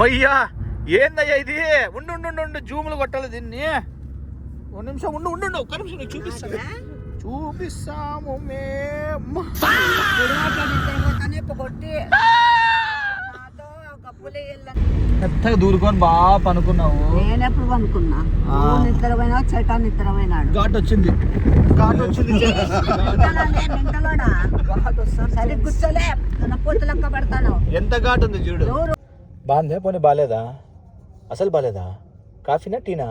అయ్యా ఏందయ్యా ఇది? ఉండు ఉండు ఉండు ఉండు, జూములు కొట్టాలి దీన్ని. ఒక నిమిషం ఉండు ఉండు ఉండు, ఒక్క నిమిషం నీకు చూపిస్తాము మేము. మెత్తగా దూరుకొని బాగా పనుకున్నావు. నేను ఎప్పుడు పనుకున్నా? నిద్ర పోయినా చెట్టా నిద్ర పోయినాడు. ఘాట్ వచ్చింది, ఘాట్ వచ్చింది. సరి కూర్చోలే, పూత లెక్క పడతాను. ఎంత ఘాట్ ఉంది చూడు. బాగుందే? పోనీ బాలేదా? అసలు బాలేదా? కాఫీనా టీనా?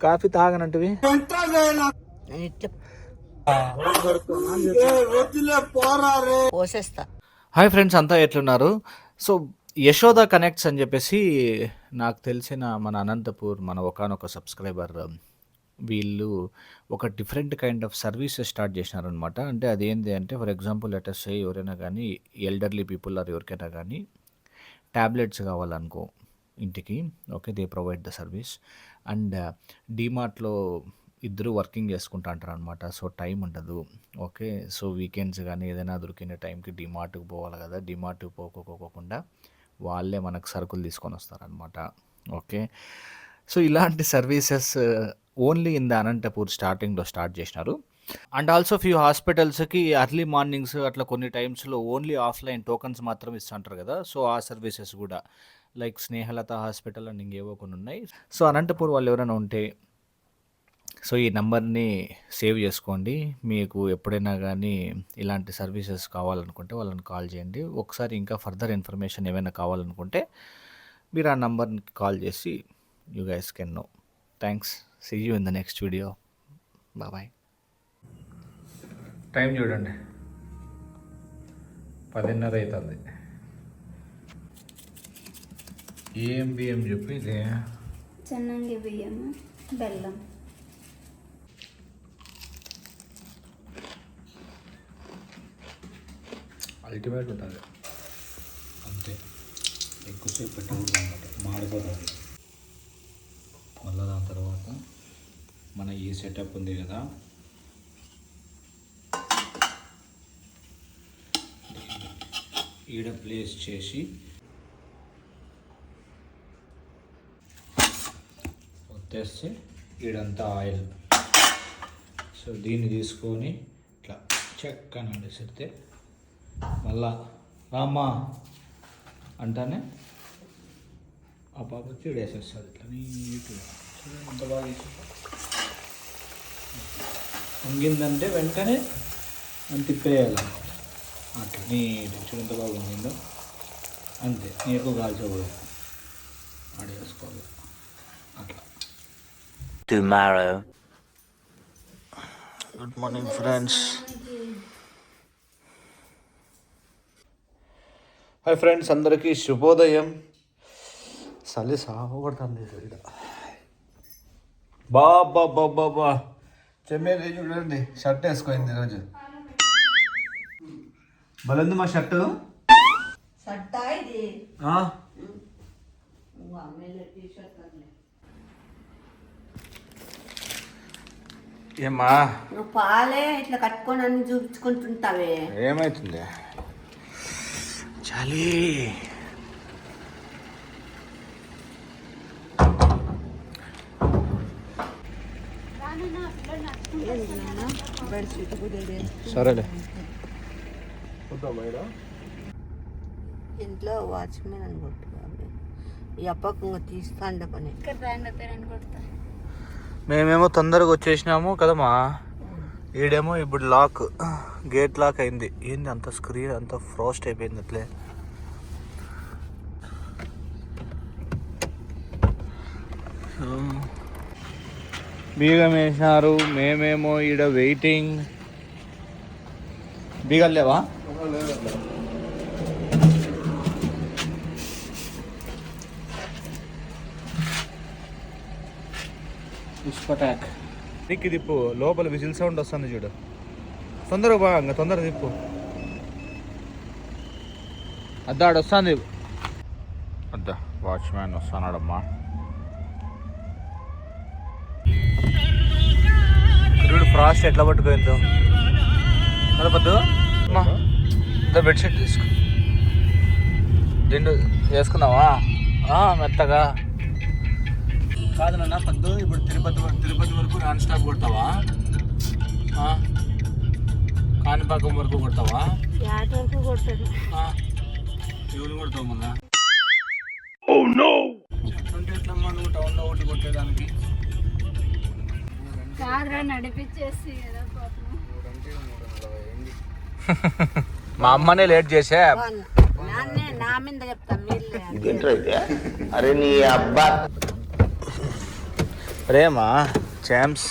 కాఫీ తాగనంటివి. పోసేస్తా. హాయ్ ఫ్రెండ్స్, అంతా ఎట్లున్నారు? సో యశోద కనెక్ట్స్ అని చెప్పేసి నాకు తెలిసిన మన అనంతపూర్ మన ఒకానొక సబ్స్క్రైబర్ వీళ్ళు ఒక different kind of services start చేసినారనమాట. అంటే అదేంటి అంటే, ఫర్ ఎగ్జాంపుల్ లెటర్స్ ఎవరైనా కానీ ఎల్డర్లీ పీపుల్ ఆర్ ఎవరికైనా కానీ ట్యాబ్లెట్స్ కావాలనుకో ఇంటికి, okay, they provide the service. And డీమార్ట్లో ఇద్దరు వర్కింగ్ చేసుకుంటా అంటారు అనమాట. సో టైం ఉండదు, ఓకే. సో వీకెండ్స్ కానీ ఏదైనా దొరికిన టైంకి డీమార్ట్కి పోవాలి కదా, డీమార్ట్కి పోకోకుండా వాళ్ళే మనకు సరుకులు తీసుకొని వస్తారనమాట, ఓకే. సో ఇలాంటి services only in the Anantapur స్టార్టింగ్లో స్టార్ట్ చేసినారు. అండ్ ఆల్సో ఫ్యూ హాస్పిటల్స్కి ఎర్లీ మార్నింగ్స్ అట్లా కొన్ని టైమ్స్లో ఓన్లీ ఆఫ్లైన్ టోకన్స్ మాత్రం ఇస్తుంటారు కదా. సో ఆ సర్వీసెస్ కూడా లైక్ స్నేహలత హాస్పిటల్ అండ్ ఇంకేవో కొన్ని ఉన్నాయి. సో అనంతపూర్ వాళ్ళు ఎవరైనా ఉంటే సో ఈ నెంబర్ని సేవ్ చేసుకోండి. మీకు ఎప్పుడైనా కానీ ఇలాంటి సర్వీసెస్ కావాలనుకుంటే వాళ్ళని కాల్ చేయండి. ఒకసారి ఇంకా ఫర్దర్ ఇన్ఫర్మేషన్ ఏమైనా కావాలనుకుంటే మీరు ఆ నెంబర్ని కాల్ చేసి you guys can know. Thanks, see you in the next video. Bye. Time చూడండి, 10:30 అవుతుంది. ఏం బియ్యం చెప్పి ఇది చెన్నంగి బియ్యం, బెల్లం. అల్టిమేట్ ఉంటుంది అంతే, ఎక్కువసేపు పెట్టకూడదు అన్నమాట, మాడిపోతుంది. మళ్ళీ దాని తర్వాత మన ఈ సెటప్ ఉంది కదా, ఈడ ప్లేస్ చేసి వచ్చేస్తే ఈడంతా ఆయిల్. సో దీన్ని తీసుకొని ఇట్లా చెక్కని అడిసితే మళ్ళా రామ్మా అంటానే ఆ పాప వచ్చి వేసేస్తుంది ఇట్లా నీట్గా. ఎంత బాగా వంగిందంటే వెంటనే అని తిప్పేయాలి అట్లా నీట్. చూడంత బాగా వంగిందో అంతే, నీకు కాల్చకూడదు, ఆడేసుకోవాలి అట్లా. Tomorrow. Good morning friends. Hi friends, అందరికీ శుభోదయం. చలి సాగొడుతుంది ఇక్కడ. బాబా బాబా బా చెమ్మేది చూడండి, షర్ట్ వేసుకోయింది ఈరోజు. బలంది మా షర్టు. ఏమ్మా నువ్వు పాలే ఇట్లా కట్టుకొని అన్ని చూపించుకుంటుంటావే, ఏమైతుంది? చలి. సరేలే. ఇంట్లో వాచ్మెన్ అనుకుంటున్నాను, ఈ అప్పకు తీస్తాండ పని. మేమేమో తొందరగా వచ్చేసినాము కదమ్మా. ఈడేమో ఇప్పుడు లాక్, గేట్ లాక్ అయింది. ఏంది అంత స్క్రీన్ అంత ఫ్రోస్ట్ అయిపోయింది అట్లే. బీగం వేసినారు, మేమేమో ఈడ వెయిటింగ్. బీగలు లేవా? పుష్పటాక్ దిక్కి తిప్పు, లోపల విజిల్ సౌండ్ వస్తుంది చూడు. తొందరగా బా, ఇంకా తొందరగా తిప్పు. అద్దాడు వస్తుంది. అద్దా వాచ్మ్యాన్ వస్తున్నాడమ్మా. చూడు ఫ్రాస్ట్ ఎట్లా పట్టుకోయిందో. కదపద్దు అమ్మా, బెడ్షీట్ తీసుకో. దిండు వేసుకున్నావా మెత్తగా? కాదు నాన్న పద్దు, ఇప్పుడు తిరుపతి వరకు నాన్ స్టాప్ కొడతావా? కాణిపాకం వరకు కొడతావా? యాట వరకు కొట్టాడు. ఎవరు కొడతావు మొన్న? చెప్తుంటే ఎట్లమ్మా నువ్వు టౌన్లో ఒకటి కొట్టేదానికి? కాదురా నడిపించేసి కదా పాపం. మా అమ్మనే లేట్ చేసా. నాన్నే నా మీద చెప్తాను మీరు. అరే నీ అబ్బా ప్రేమా చాంప్స్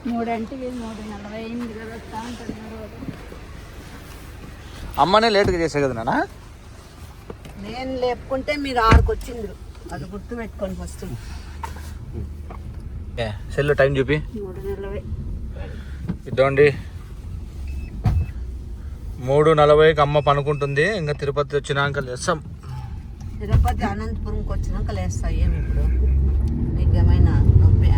3:40 అయింది కదా, వస్తా అంటున్నారు. అమ్మనే లేట్గా చేసే కదా నాన్న. నేను లేపుకుంటే మీరు 6కి వచ్చిండ్రు, అది గుర్తు పెట్టుకోండి ఫస్ట్. సెల్ టైం చూపి. 3:40. ఇద్దండి 3:40కి అమ్మ పనుకుంటుంది. ఇంకా తిరుపతి వచ్చినాక లేస్తాం. తిరుపతి అనంతపురంకి వచ్చినాక లేస్తా. ఏమి ఇప్పుడు నిజమైన నొప్పి?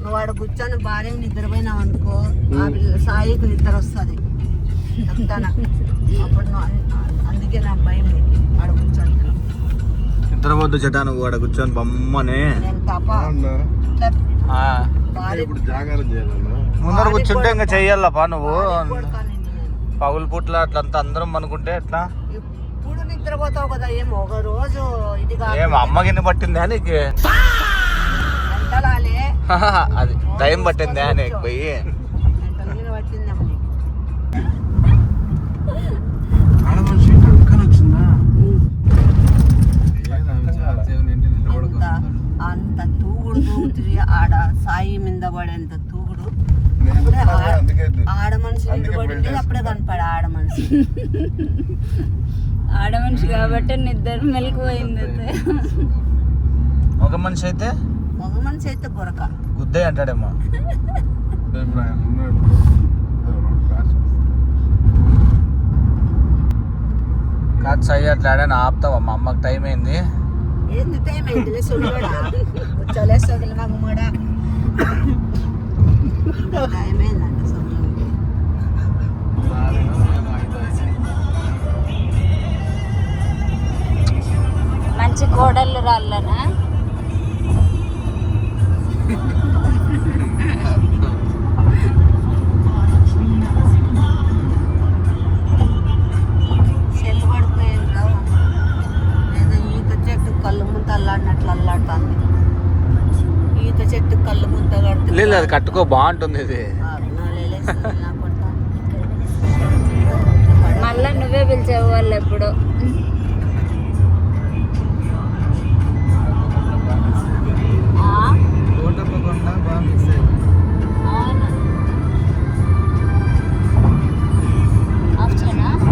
నువ్వు వాడు కూర్చొని భార్య నిద్రపోయినావు అనుకో, ఆ పిల్ల సాయికి నిద్ర వస్తుంది చెప్తానా. అప్పుడు అందుకే నా భయం ఆడ కూర్చొని. నిద్రపోద్దు చెట్టా నువ్వు ఆడ కూర్చొని బొమ్మనే. నేను తప్ప భార్య ముందర కూర్చుంటే ఇంకా చెయ్యాలపా నువ్వు. పగులు పుట్ల అట్లంతా అందరం అనుకుంటే ఎట్లా? ఇప్పుడు నిద్రపోతావు కదా. ఏమో ఒక రోజు ఇది ఏం అమ్మ గిన్నె పట్టిందా నీకు? గంటలాలే అది టైం పట్టిందా నీకు పోయి? పట్టిందమ్మ. అంత తూగుడు తూగుతుంది ఆడ, సాయి మీద పడేంత తూగుడు. అప్పుడే ఆడ మనిషి నిలబడి అప్పుడే కనపడ ఆడ మనిషి. ఆడ మనిషి కాబట్టి నిద్ర మెలకుపోయింది. మగ మనిషి అయితే మగ మనిషి అయితే కొరక గుద్దే అంటాడేమో. కాదు సాయి అట్లా ఆడని ఆపుతావా? మా అమ్మకి టైం అయింది. ఏంది టైం అయిందిలే సొల్లుడా, కూర్చోలే సొగలు మాకు కూడా టైం అయిందంట సొల్లు. మంచి కోడళ్ళు రాళ్ళనా? చెల్లు పడిపోయిందో లేదా ఈత చెట్టు కళ్ళు ముంత అల్లాడినట్లు అల్లాడుతుంది. ఈత చెట్టు కళ్ళు ముంత కడుతుంది. లేదు అది కట్టుకో, బాగుంటుంది ఇది. మళ్ళా నువ్వే పిలిచావు వాళ్ళు ఎప్పుడు.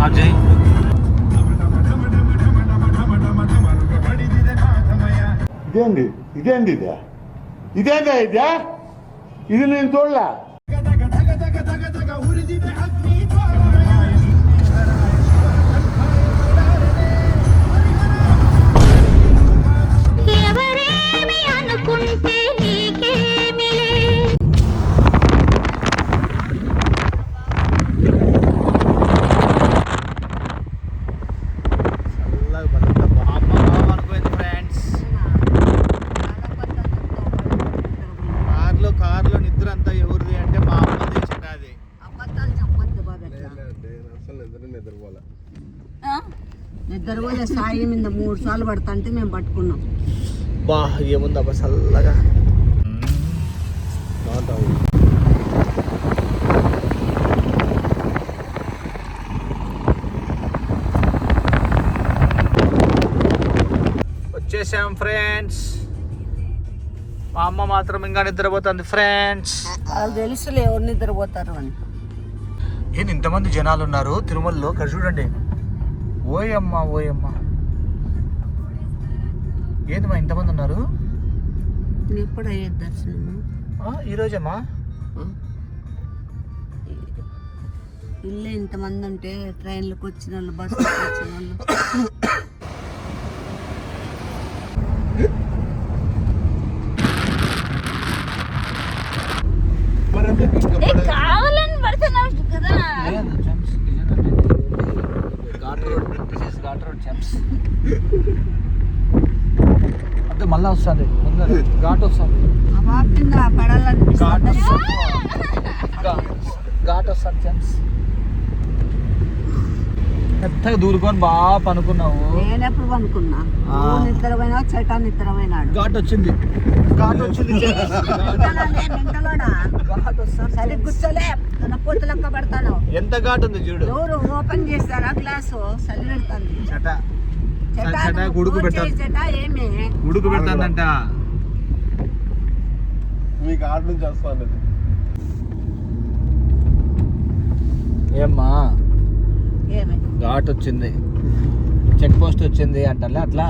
అజయ్ ఇదేంది ఇది నేను చూడలే. ఎవరేమి అనుకుంటే నీకేమిలే. కార్లో నిద్ర అంతా ఎవరిది అంటే మా అమ్మ తెచ్చినది. అబద్ధాలు చెప్పద్దు బాగా. నిద్రపోలే సాయి మీద 3 సార్లు పడతాంటే మేము పట్టుకున్నాం. బా ఏముందబ్బా చల్లగా బాగుంటావు. వచ్చేసాం ఫ్రెండ్స్. మా అమ్మ మాత్రం ఇంకా నిద్రపోతుంది ఫ్రెండ్స్. వాళ్ళు తెలుసులే ఎవరు నిద్రపోతారు అని. ఏంది ఇంతమంది జనాలు ఉన్నారు తిరుమలలో? ఇక్కడ చూడండి. ఓయమ్మ ఏంది మా ఇంతమంది ఉన్నారు? ఎప్పుడు అయ్యేది దర్శనము? ఈరోజమ్మా ఇల్లే ఇంతమంది ఉంటే ట్రైన్లకు వచ్చిన వాళ్ళు, బస్సులకు వచ్చిన వాళ్ళు. కావాలని వస్తుంది ముందర ఘాట్ వస్తుంది ఆ బాబు కింద పడాలనిపిస్తుంది. ఘాట్ వస్తుంది జెమ్స్. మెత్తగా దూరుకొని బాగా పనుకున్నావు. నేను ఎప్పుడు అనుకున్నా నువ్వు నిద్రపోయినా చెట్టా నిద్రపోయినాడు. ఘాట్ వచ్చింది సరే కూర్చోలే పొత్తు లెక్క పడతాను. ఎంత ఘాట్ ఉంది చూడు. ఎవరు ఓపెన్ చేస్తారా గ్లాసు చలి పెడతాను. ఉడుకు పెట్టాలి. ఏమి ఉడుకు పెడతానంట. మీకు ఆడ నుంచి వస్తాను. ఏమ్మా ఏమి ఘాట్ వచ్చింది, చెక్ పోస్ట్ వచ్చింది అంటలే అట్లా.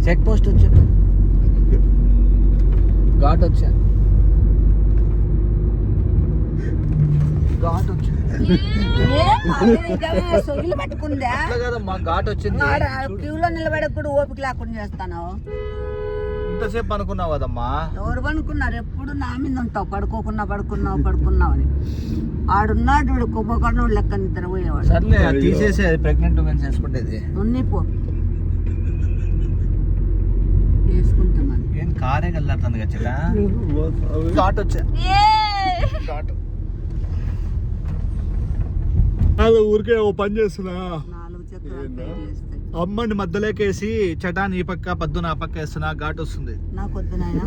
చెక్ పోస్ట్ వచ్చింది, ఘాట్ వచ్చా, ఘాట్ వచ్చింది. సొగిలు పట్టుకుందా అట్లా కదమ్మా, ఘాట్ వచ్చింది. క్యూలో నిలబడక కూడా ఓపిక లేకుండా చేస్తాను. ఇంతసేపు అనుకున్నావు కదమ్మా. ఎవరు పనుకున్నారు? ఎప్పుడు నా మీద ఉంటావు, పడుకున్నావు అని. ఆడున్నాడు కుంభకర్ణుడు లెక్క నిద్ర పోయేవాడు. సర్లే తీసేసి ప్రెగ్నెంట్ ఉమెన్స్ వేసుకుంటేది. ఉన్నిపో వేసుకుంటున్నాను. ఏం కారే వెళ్ళాడుతుంది కదా. ఘాట్ వచ్చా, ఘాట్. ఊరికే ఓ పని చేస్తున్నా. 4 చక్రాలు వేస్తాయి. అమ్మని మధ్యలోకేసి చటాన్ ఈ పక్క పద్దు నా పక్క వేస్తున్నా, ఘాట్ వస్తుంది. నాకు వద్దు నాయన,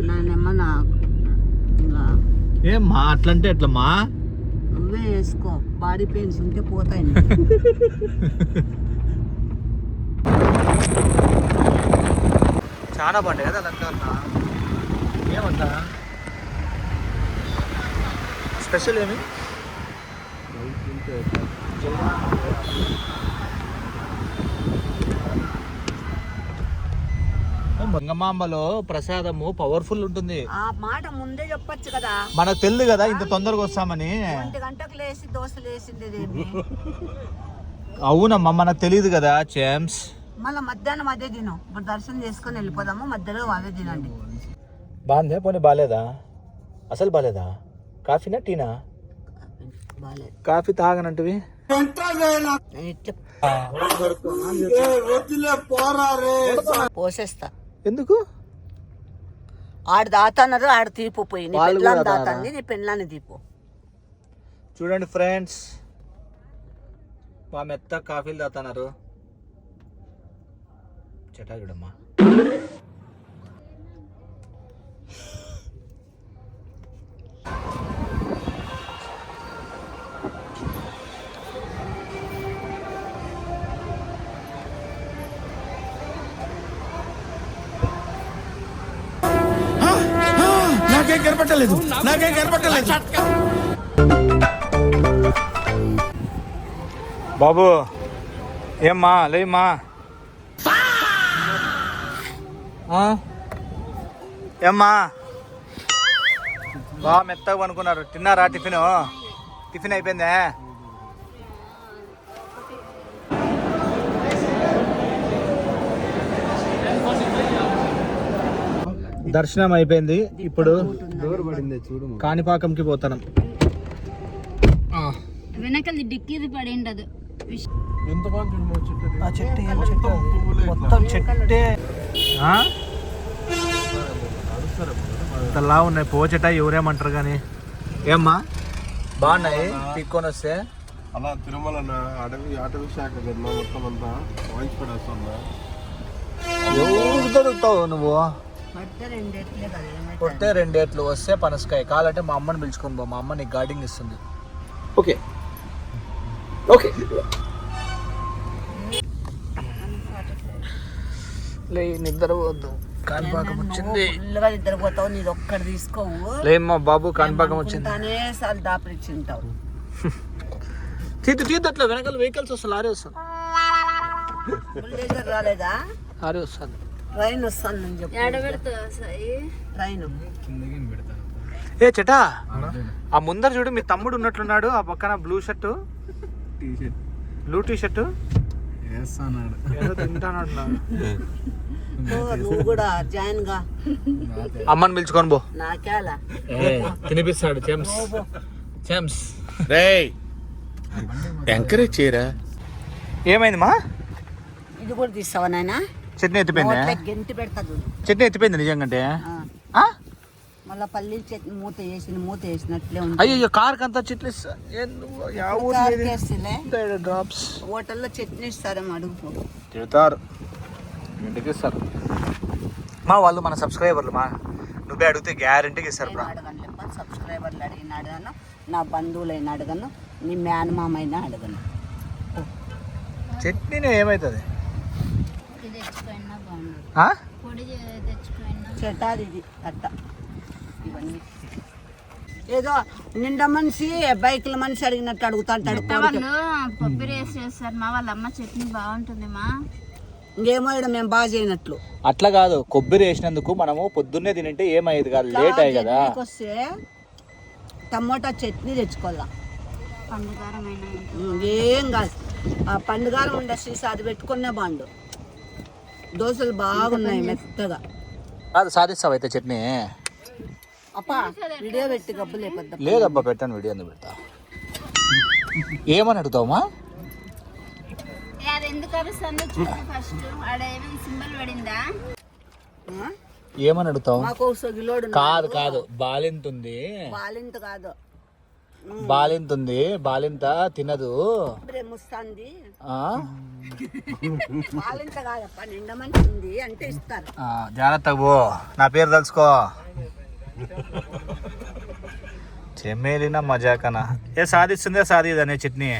నాయనమ్మ ఇంకా ఏమ్మా అట్లంటే ఎట్లమ్మా? నువ్వే వేసుకో, బాడీ పెయిన్స్ ఉంటే పోతాయి. చాలా బాగుంది కదా అదంతా. ఏమంటా స్పెషల్ ఏమి? గంగమాంబలో ప్రసాదము పవర్ఫుల్ ఉంటుంది. ఆ మాట ముందే చెప్పొచ్చు కదా. మనకు తెలియదు కదా ఇంత తొందరగా వస్తామని. 1 గంటకు లేసి దోశలు వేసిండేదేమి. అవునమ్మా, మనకు తెలియదు కదా జేమ్స్. మళ్ళీ మధ్యాహ్నం అదే తిను. ఇప్పుడు దర్శనం చేసుకొని వెళ్ళిపోదాము, మధ్యలో అదే తినండి. బాగుందే పోనీ? బాగాలేదా? అసలు బాగాలేదా? కాఫీనా టీనా? బాగాలేదు. కాఫీ తాగనంటివి. పోసేస్తా. ఎందుకు? ఆడు దాతన్నారు, ఆడు తీపు పోయి నీ వాళ్ళు పెళ్ళాన్ని కూడా దాతాంది, నీ పెళ్ళాన్ని తీపు. చూడండి ఫ్రెండ్స్, మా మెత్త కాఫీలు తాతున్నారు. చెటా చూడమ్మా. నాకేం కనపట్టలేదు. బాబు ఏమ్మా లేమ్మా? ఏమ్మా బాగా మెత్తగా అనుకున్నారు. తిన్నారా? టిఫిన్ అయిపోయిందే? దర్శనం అయిపోయింది. ఇప్పుడు కాణిపాకంకి పోతాను. వెనకది డిక్కీది పడిండదు. మొత్తం చెట్టే ఇంతలా ఉన్నాయి. పోచెట ఎవరేమంటారు కానీ. ఏమ్మా బాగున్నాయి పీక్కొని వస్తే. అలా తిరుమల అటవీ శాఖ మొత్తం అంతా వాయిస్ పడేస్తున్నా. ఎవరు దొరుకుతావు నువ్వు? పడితే 2 ఎట్లే కదా. కొట్టే 2 ఏట్లు వస్తే పనసకాయ కావాలంటే మా అమ్మని పిలుచుకొని పో. మా అమ్మ నీకు గార్డింగ్ ఇస్తుంది. ఓకే ఓకే లే, నిద్ర పోద్దు. కాణిపాకం వచ్చింది. ఫుల్గా నిద్రపోతావు, నీది ఒక్కటి తీసుకోవు. లేమ్మా బాబు, కాణిపాకం వచ్చింది. సార్లు దాపరిచ్చింటావు. తీతట్లో వెనకాల వెహికల్స్ వస్తుంది, లారీ వస్తుంది. బుల్డేజర్ రాలేదా? లారీ వస్తుంది. ట్రైన్ వస్తాను నేను చెప్పు. ట్రైన్ ఏ చెటా, ఆ ముందర చూడు మీ తమ్ముడు ఉన్నట్లున్నాడు. ఆ పక్కన blue shirt blue T shirt ఏదో తింటాడు. నువ్వు కూడా జాయిన్ గా. అమ్మని పిలుచుకొని పో. నాకేలా తినిపిస్తాడు జేమ్స్. ఎంకరేజ్ చేయరా. ఏమైంది మా? ఇది కూడా తీస్తావా నాయన? చట్నీ ఎత్తిపోయింది, నోట్లోకి గెంటి పెడతా చూడు. చట్నీ ఎత్తిపోయింది నిజంగా. ఆ. మళ్ళా పల్లీల చట్నీ మూత వేసినట్లే ఉంది. అయ్యో కార్ అంతా చట్నీ డ్రాప్స్. హోటల్లో చట్నీ ఇస్తారేమో అడుగు. తిడతారు, ఇంటికి ఇస్తారు మా వాళ్ళు, మన సబ్స్క్రైబర్లు. మా నువ్వే అడిగితే గ్యారెంటీకి ఇస్తారు బ్రా. అడగను లేప్ప, సబ్స్క్రైబర్లు అడిగిన అడగను, నా బంధువులైనా అడగను, నీ మేనమామ అయినా అడగను. చట్నీనే ఏమవుతుంది? పొడి తెచ్చుకోయినా బాగుండదు. ఆ? పొడి తెచ్చుకోయినా చెటాది ఇది అట్ట. ఇవన్నీ ఏదో నిండా మనిషి బైకుల మనిషి అడిగినట్టు అడుగుతాంటాడు. వాళ్ళు కొబ్బరి వేసి చేస్తారు మా వాళ్ళ అమ్మ చట్నీ బాగుంటుంది మా. ఇంకేమో ఇక్కడ మేము బాగా చేయనట్లు. అట్లా కాదు, కొబ్బరి వేసినందుకు మనము పొద్దున్నే తింటే ఏమయ్యేది కాదు, లేట్ అయ్యి కదా. వస్తే టమోటా చట్నీ తెచ్చుకోవాలా, పండుగారమైన ఏం కాదు. ఆ పండుగారం ఉండే సీసా అది పెట్టుకునే బాండు. దోశలు బాగున్నాయి మెత్తగా. కాదు సాధిస్తావు అయితే చట్నీ? అప్పా వీడియో పెట్టి గబ్బు లేపద్దా? లేదబ్బా, పెట్టాను వీడియో ఎందుకు పెడతా. ఏమని అడుగుతావమ్మా? అది ఎందుకు అరుస్తుందో చూసి ఫస్ట్. ఆడ ఏమైనా సింబల్ పడిందా? ఏమని అడుగుతావు? మాకు సొగిలోడు కాదు కాదు, బాలింతుంది. బాలింత కాదు, బాలింతుంది, బాలింత తినదు. ముస్తాంది. ఆ? బాలింత కాదప్ప, నిండా మంచి ఉంది అంటే ఇస్తారు. జాగ్రత్తగా పో, నా పేరు తెలుసుకో. చెమ్మేలిన మజాకనా. ఏ సాధిస్తుందే సాధిదనే చట్నీ.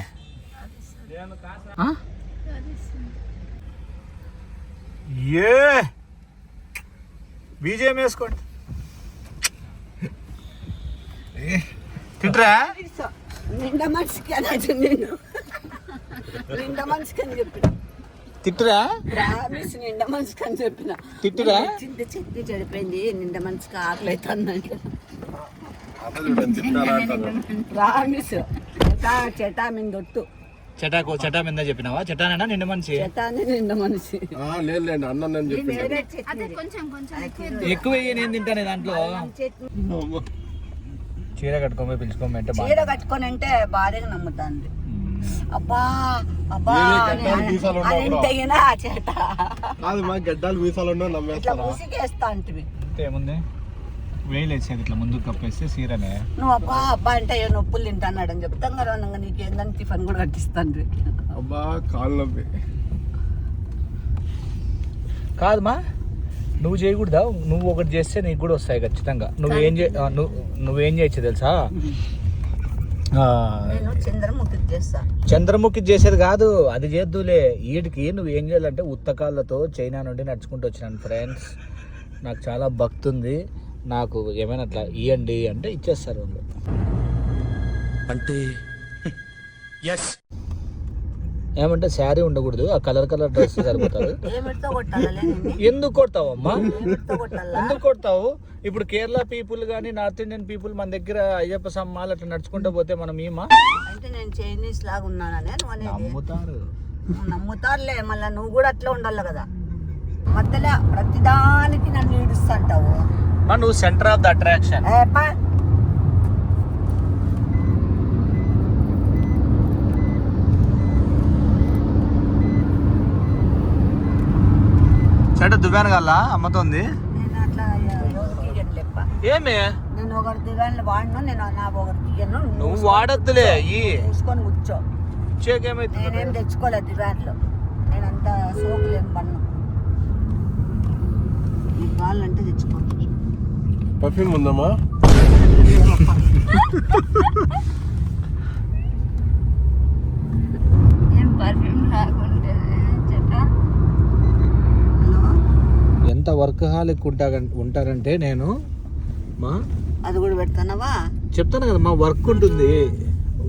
ఏ బీజేం వేసుకోండి. తింటరా? నిండా మనిషికి అన్నట్టు నేను నిండా మనిషికి అని చెప్పిన. తిట్టురా? ప్రామిస్ నిండా మనిషికి అని చెప్పిన. తిట్టురా? చింత చట్నీ చెడిపోయింది, నిండా మనిషికి ఆకలి అవుతుందంటే ప్రామిస్. చెటా మీద ఒట్టు. చటా మీద చెప్పినావా? చటానేనా నిండు మనిషి? చెటాని నిండా మనిషి. లేదు అన్న నేను చెప్పి అదే కొంచెం కొంచెం ఎక్కువ నేను తింటాను దాంట్లో. చీర కట్టుకోమని పిలుచుకోమంటే చీర కట్టుకొని అంటే భార్యగా నమ్ముతాంది. అబ్బా అబ్బా తెగినా చేట కాదు మా గడ్డాలు మీసాలు ఇట్లా నమ్మేస్తారా? ముసిగేస్తా అంటివి. ఏముంది, వేలేసేది ఇట్లా ముందుకు కప్పేస్తే సీరనే. నువ్వు అబ్బా అబ్బా అంటే ఏ నొప్పులు తింటాన్నాడు అని చెప్తాం కదా. నీకేందని టిఫిన్ కూడా కట్టిస్తాను. అబ్బా కాళ్ళు నొప్పి. కాదమ్మా, నువ్వు చేయకూడదా? నువ్వు ఒకటి చేస్తే నీకు కూడా వస్తాయి ఖచ్చితంగా. నువ్వేం చేయొచ్చు తెలుసా? నేను చంద్రముఖి చేస్తా. చంద్రముఖి చేసేది కాదు, అది చేద్దులే. వీటికి నువ్వేం చేయాలంటే ఉత్తకాళ్ళతో చైనా నుండి నడుచుకుంటూ వచ్చినాను ఫ్రెండ్స్. నాకు చాలా భక్తి ఉంది, నాకు ఏమైనా అట్లా ఇవ్వండి అంటే ఇచ్చేస్తారు వాళ్ళు. అంటే ఏమంటే శారీ ఉండకూడదు, ఆ కలర్ డ్రెస్ సరిపోతారు. ఏమిటితో కొట్టాలా? ఎందుకు కొడతావమ్మా? ఎందుకు కొడతావు? ఇప్పుడు కేరళ పీపుల్ కానీ నార్త్ ఇండియన్ పీపుల్ మన దగ్గర అయ్యప్ప సమ్మాలు అట్లా నడుచుకుంటూ పోతే మనం ఏమా అంటే నేను చైనీస్ లాగా ఉన్నాననే నమ్ముతారు. నమ్ముతారులే, మళ్ళీ నువ్వు కూడా అట్లా ఉండాలి కదా. మధ్యలో ప్రతిదానికి నన్ను ఈడుస్తుంటావు. నువ్వు సెంటర్ ఆఫ్ ద అట్రాక్షన్. చెట్ట దువ్వాను కల్లా అమ్మతోంది. నేను అట్లా ఎవరికి ఇయ్యట్లేప్ప. ఏమి నేను ఒకరి దివాన్లు వాడిను, నేను నా ఒకరి దియ్యను. నువ్వు వాడద్దులే, చూసుకొని కూర్చో. చేకేమైతే నేనేం తెచ్చుకోలేదు దివాన్లు, నేనంతా సోకులేం పన్ను. నీకు కావాలంటే తెచ్చుకో. పర్ఫ్యూమ్ ఉందమ్మా? ఏం పర్ఫ్యూమ్ లాగుంటుంది చెట్ట. ఎంత వర్క్ హాలిక్ ఉంటారంటే నేను మా అది కూడా పెడతానవా? చెప్తాను కదా మా, వర్క్ ఉంటుంది,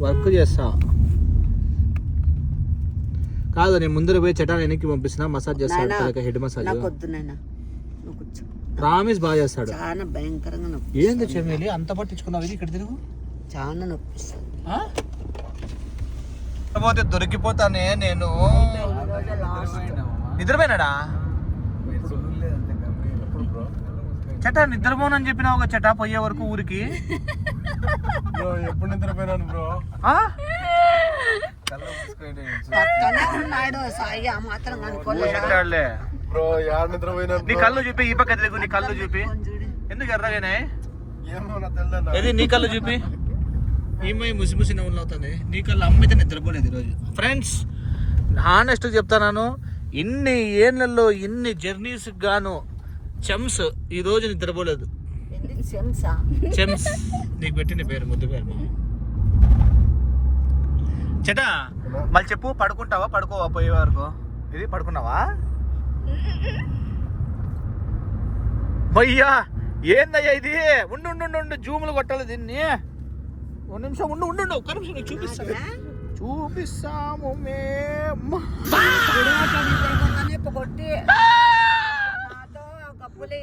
వర్క్ చేస్తా. కాదు నేను ముందర పోయి చటాన్ని వెనక్కి పంపిస్తున్నా, మసాజ్ చేస్తాడు, హెడ్ మసాజ్. నాకు వద్దు నాయనా, నువ్వు కూర్చో. ప్రామిస్ బాగా చేస్తాడు. చాలా భయంకరంగా నొప్పి. ఏంది చెమ్మేలి అంత పట్టించుకున్నావు? ఇది ఇక్కడ తిరుగు. చాలా నొప్పిస్తుంది. పోతే దొరికిపోతానే నేను. నిద్రపోయినాడా? చటా నిద్రపోనని చెప్పినావు ఒక చటా పోయే వరకు ఊరికి. బ్రో ఎప్పుడు నిద్రపోయినాను బ్రో? పక్కనే ఉన్నాడు సాయి, ఆ మాత్రం అనుకోలేదు. బ్రో యాడ్ నిద్రపోయినా నీ కళ్ళు చూపి, ఈ పక్క తిరుగు, నీ కళ్ళు చూపి. ఎందుకు ఎర్రగానే? ఏమో నా తెల్లనా ఏది నీ కళ్ళు చూపి. ఈమె ముసి నవ్వులు అవుతుంది. నీ కళ్ళు అమ్మైతే నిద్రపోలేదు ఈరోజు. ఫ్రెండ్స్, హానెస్ట్ చెప్తాను, ఇన్ని ఏళ్ళల్లో ఇన్ని జర్నీస్ గాను చెమ్స్ ఈ రోజు నిద్రపోలేదు. చెమ్స్ నీకు పెట్టిన పేరు, ముద్దు పేరు. చెటా మళ్ళీ చెప్పు, పడుకుంటావా పడుకోవా పోయే వరకు? ఇది పడుకున్నావా? అయ్యా ఏందయ్యా ఇది? ఉండు జూములు కొట్టాలి దీన్ని. 1 నిమిషం ఉండు ఒక్క నిమిషం నీకు చూపిస్తాము మేము. కొట్టి నాతో కప్పులే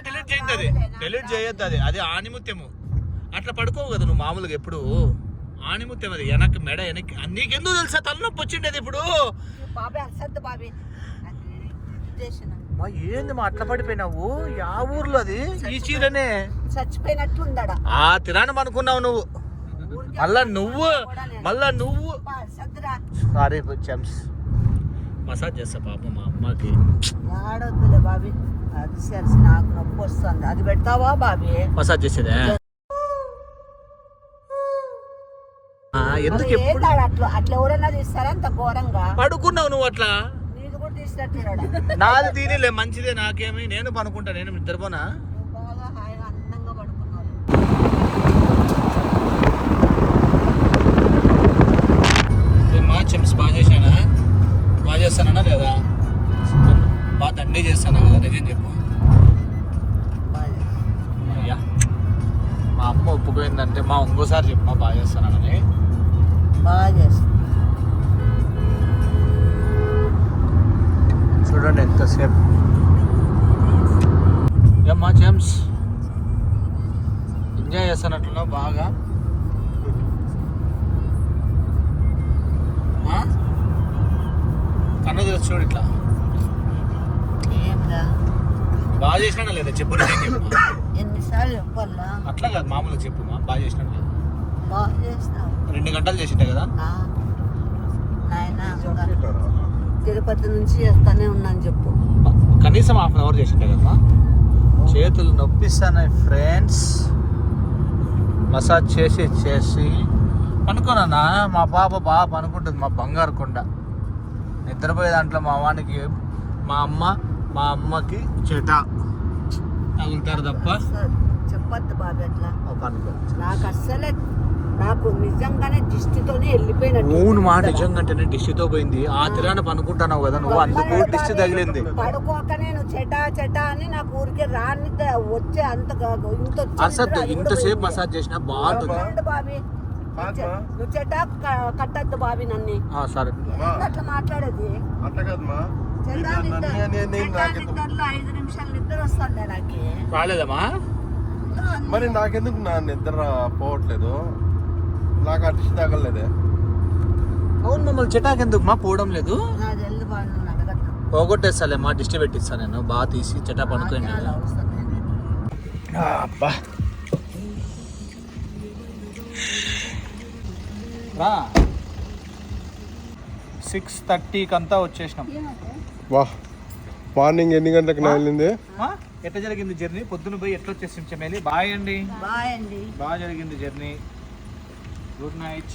డిలీట్ చేయండి, అది డిలీట్ చేయొద్దు. అది ఆణిముత్యము. అట్లా పడుకోవు కదా నువ్వు మామూలుగా ఎప్పుడు. ఆణిముత్యం అది, వెనక్కి మెడ వెనక్కి. నీకెందుకు తెలుసా తలనొప్పి వచ్చిండేది ఇప్పుడు? బాబీ అసద్దు బాబీ. మా ఏంది మా అట్లా పడిపోయినావు? యా ఊర్లో అది? ఈ చీరనే చచ్చిపోయినట్లు ఉందడా. ఆ తిరాణం అనుకున్నావు నువ్వు. మళ్ళా నువ్వు సారీ చెమ్స్. మసాజ్ చేస్తా పాప మా అమ్మకి. ఆడొద్దులే బాబీ, అది సరి నాకు నొప్పి వస్తుంది. అది పెడతావా బాబీ? మసాజ్ చేసేదే ఎందుకు? ఎప్పుడు అట్లా ఎవరైనా తీస్తారా అంత ఘోరంగా? పడుకున్నావు నువ్వు అట్లా. నీది కూడా తీసినట్టు. నాది తీనిలే, మంచిదే. నాకేమి, నేను పనుకుంటా. నేను నిద్రపోనా? బాగా హాయిగా అందంగా పడుకున్నావు. మా చెమ్స్ బాగా చేశానా? బాగా చేస్తానా లేదా? బాగా దండే చేస్తానా కదా? నిజం చెప్పు. అయ్యా మా అమ్మ ఒప్పుకోయిందంటే మా ఇంకోసారి చెప్పు, మా బాగా చేస్తానని. బాగా చేస్తా. చూడండి ఎంతసేపు. ఏమ్మా జేమ్స్, ఎంజాయ్ చేస్తానట్లున్నావు బాగా. కన్ను తెలుసు చూడు ఇట్లా. ఏందా బాగా చేసినా లేదా చెప్పు. ఎన్నిసార్లు చెప్పాలా? అట్లా కాదు, మామూలుగా చెప్పు. మా బాగా చేసినా లేదా? బాగా చేస్తావు. 2 గంటలు చేసింటే కదా నాయనా, తిరుపతి నుంచి చేస్తానే ఉన్నాను చెప్పు. కనీసం ½ అవర్ చేసింటే కదా. చేతులు నొప్పిస్తాయి ఫ్రెండ్స్. మసాజ్ చేసి పనుకోనన్నా. మా పాప బాగా పనుకుంటుంది, మా బంగారు కొండ. నిద్రపోయే దాంట్లో మా వానికి మా అమ్మకి చెట తగులుతారు తప్ప. చెప్పద్దు బాబు అట్లా. పనుకో. నాకు అస్సలే, నాకు నిజంగానే దిష్టితోనే వెళ్ళిపోయినట్టు. అవును మా నిజంగానే దిష్టితో పోయింది. ఆ తిరాన పనుకుంటున్నావు కదా నువ్వు, అందుకు దిష్టి తగిలింది. పడుకోక నేను చెటా అని నాకు ఊరికే రాని వచ్చే అంత అసలు ఇంతసేపు మసాజ్ చేసినా బాగుంటుంది. బాబీ నువ్వు చెటా కట్టద్దు బాబీ నన్ను. సరే అట్లా మాట్లాడేది అట్లా కదమ్మా. 5 నిమిషాలు నిద్ర వస్తుంది నాకు. రాలేదమ్మా? మరి నాకెందుకు నా నిద్ర పోవట్లేదు? నాకు ఆ దిష్టి తగలలేదే. అవును మమ్మల్ని చెటాకెందుకు మా పోవడం లేదు? నాది ఎల్లు బాగా నన్ను అడగద్దు. పోగొట్టేస్తాలే మా దిష్టి పెట్టిస్తా నేను. బాగా తీసి చెటా పనుకోండి. అబ్బా రా 6:30కి అంతా వచ్చేసినాం. వాహ్, మార్నింగ్ ఎన్ని గంటలకు నా వెళ్ళింది? ఎట్లా జరిగింది జర్నీ? పొద్దున పోయి ఎట్లా వచ్చేసి చెమేలి. బాయ్ అండి. బాయ్ అండి. బాగా జరిగింది జర్నీ. Good night.